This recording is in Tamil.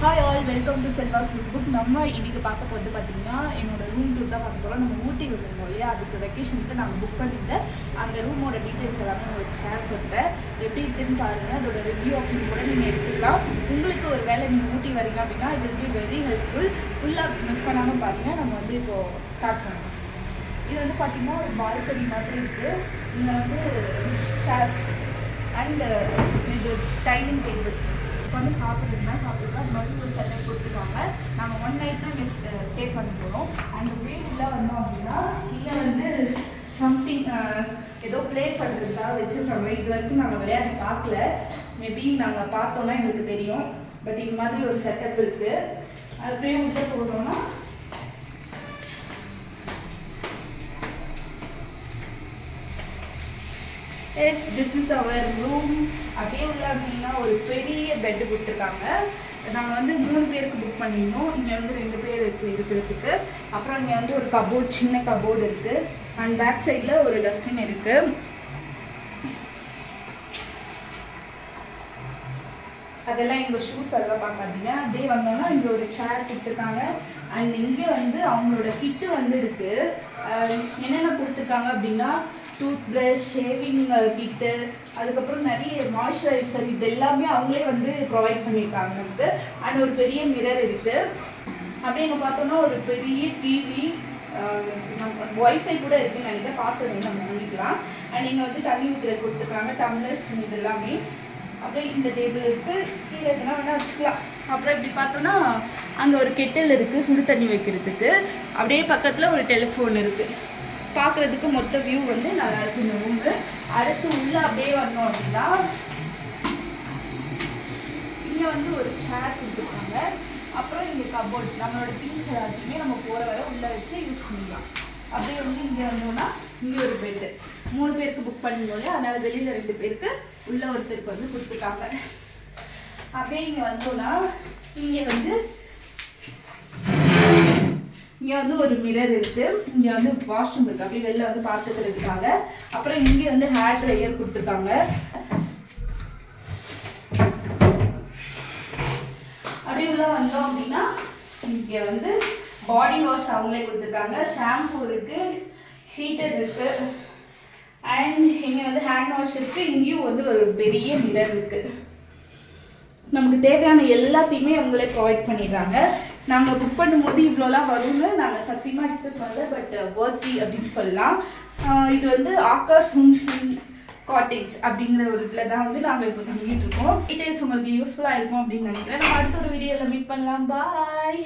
Hi all, welcome to Selva's Lookbook. நம்ம இன்னைக்கு பார்க்க போறது பாத்தீங்கன்னா என்னோட ரூம் டூர் தான் பார்க்க போறோம். நம்ம ஊட்டி வந்திருந்தோம் இல்லையா, அதுக்கு வெக்கேஷனுக்கு நாங்கள் புக் பண்ணிட்டு அந்த ரூமோட டீட்டெயில்ஸ் எல்லாமே உங்களுக்கு ஷேர் பண்ணுறேன். எப்படி இருக்குன்னு பாருங்கள், அதோட ரிவ்யூ அப்படின்னு கூட நீங்கள் எடுத்துக்கலாம். உங்களுக்கு ஒரு வேளை நீங்கள் ஊட்டி வரீங்க அப்படின்னா it will be very helpful. ஃபுல்லாக மிஸ் பண்ணாமல் பாருங்கள். நம்ம வந்து இப்போது ஸ்டார்ட் பண்ணுவோம். இது வந்து பார்த்தீங்கன்னா ஒரு பால்கனி மாதிரி இருக்குது. இங்கே வந்து சேர்ஸ் அண்ட் இது டைனிங் டேபிள் வந்து சாப்பிட்றதுனா சாப்பிட்றதுலாம் அது மாதிரி ஒரு செட்டப் கொடுத்துருக்காங்க. நாங்கள் 1 night தான் இங்கே ஸ்டே பண்ண போகிறோம். அந்த வீட்டில் வந்தோம் அப்படின்னா இங்கே வந்து சம்திங் ஏதோ ப்ளே பண்ணுறதுக்காக வச்சுருக்காங்க. இது வரைக்கும் நாங்கள் விளையாட்டு பார்க்கல, மேபி நாங்கள் பார்த்தோன்னா எங்களுக்கு தெரியும். பட் இது மாதிரி ஒரு செட்டப் இருக்குது. அப்படியே உள்ளே போகிறோன்னா yes this is our room. அப்படியே உள்ள அப்படின்னா ஒரு பெரிய பெட்டு கொடுத்துருக்காங்க. நாங்கள் வந்து 3 பேருக்கு புக் பண்ணியிருந்தோம். இங்கே வந்து 2 பேர் இருக்கிறதுக்கு. அப்புறம் இங்கே வந்து ஒரு கபோர்ட், சின்ன கபோர்டு இருக்குது. அண்ட் பேக் சைடில் ஒரு டஸ்ட்பின் இருக்குது. அதெல்லாம் எங்கள் ஷூஸ் அதெல்லாம் பார்க்காதீங்க. அப்படியே வந்தோன்னா இங்கே ஒரு சேர் கொடுத்துருக்காங்க. அண்ட் இங்கே வந்து அவங்களோட கிட்டு வந்து இருக்குது. என்னென்ன கொடுத்துருக்காங்க அப்படின்னா டூத் ப்ரஷ், ஷேவிங் கிட்டு, அதுக்கப்புறம் நிறைய மாய்ஸ்சரைசர், இது எல்லாமே அவங்களே வந்து ப்ரொவைட் பண்ணியிருக்காங்க நமக்கு. அண்ட் ஒரு பெரிய மிரர் இருக்குது. அப்படியே இங்கே பார்த்தோன்னா ஒரு பெரிய டிவி, நம்ம ஒய்ஃபை கூட இருக்குதுன்னு நினைக்கிறேன். பாஸ்வேர்டு நம்ம வாங்கிக்கலாம். அண்ட் இங்கே வந்து தண்ணி ஊற்றுற கொடுத்துருக்காங்க, டம்ளர்ஸ், இது எல்லாமே. அப்படியே இந்த டேபிள் இருக்குது, கீழே எதுனா வேணால் வச்சுக்கலாம். அப்புறம் இப்படி பார்த்தோன்னா அங்கே ஒரு கெட்டில் இருக்குது சுடு தண்ணி வைக்கிறதுக்கு. அப்படியே பக்கத்தில் ஒரு டெலிஃபோன் இருக்குது. பார்க்குறதுக்கு மொத்த வியூ வந்து நல்லா இருக்குது இந்த ரூமு. அடுத்து உள்ளே அப்படியே வந்தோம் அப்படின்னா இங்கே வந்து ஒரு சேர் கொடுத்துருக்காங்க. அப்புறம் இங்கே கபோர்ட், நம்மளோட திங்ஸ் எல்லாத்தையுமே நம்ம போகிற வரை உள்ளே வச்சு யூஸ் பண்ணிக்கலாம். அப்படியே வந்து இங்கே வந்தோம்னா இங்கே ஒரு பெட்டு. 3 பேருக்கு புக் பண்ணிருந்தோம், அதனால் வெளியில் 2 பேருக்கு, உள்ள ஒருத்தருக்கு வந்து கொடுத்துருக்காங்க. அப்படியே இங்கே வந்தோம்னா இங்கே வந்து ஒரு மிரர் இருக்குது. இங்கே வந்து வாஷ்ரூம் இருக்குது, அப்படியே வெளில வந்து பார்த்துக்கிறதுக்காக. அப்புறம் இங்கே வந்து ஹேர் ட்ரையர் கொடுத்துருக்காங்க. அப்படியே உள்ள வந்தோம் அப்படின்னா இங்கே வந்து பாடி வாஷ் அவங்களே கொடுத்துருக்காங்க. ஷாம்பூ இருக்குது, ஹீட்டர் இருக்குது. அண்ட் இங்கே வந்து ஹேண்ட் வாஷ் இருக்குது. இங்கேயும் வந்து ஒரு பெரிய மிரர் இருக்குது. நமக்கு தேவையான எல்லாத்தையுமே அவங்களே ப்ரொவைட் பண்ணிடுறாங்க. நாங்கள் புக் பண்ணும்போது இவ்வளோலாம் வரும்னு நாங்கள் சத்தியமாக எக்ஸ்பெக்ட் பண்ணல. பட் வர்த்தி அப்படின்னு சொல்லலாம். இது வந்து ஆகாஷ் ஹோம்ஸ் காட்டேஜ் அப்படிங்கிற ஒரு இதில் தான் வந்து நாங்கள் இப்போ தங்கிட்டு இருக்கோம். டீட்டெயில்ஸ் உங்களுக்கு யூஸ்ஃபுல்லாக இருக்கும் அப்படின்னு நினைக்கிறேன். நம்ம அடுத்த ஒரு வீடியோவில் மீட் பண்ணலாம். பாய்.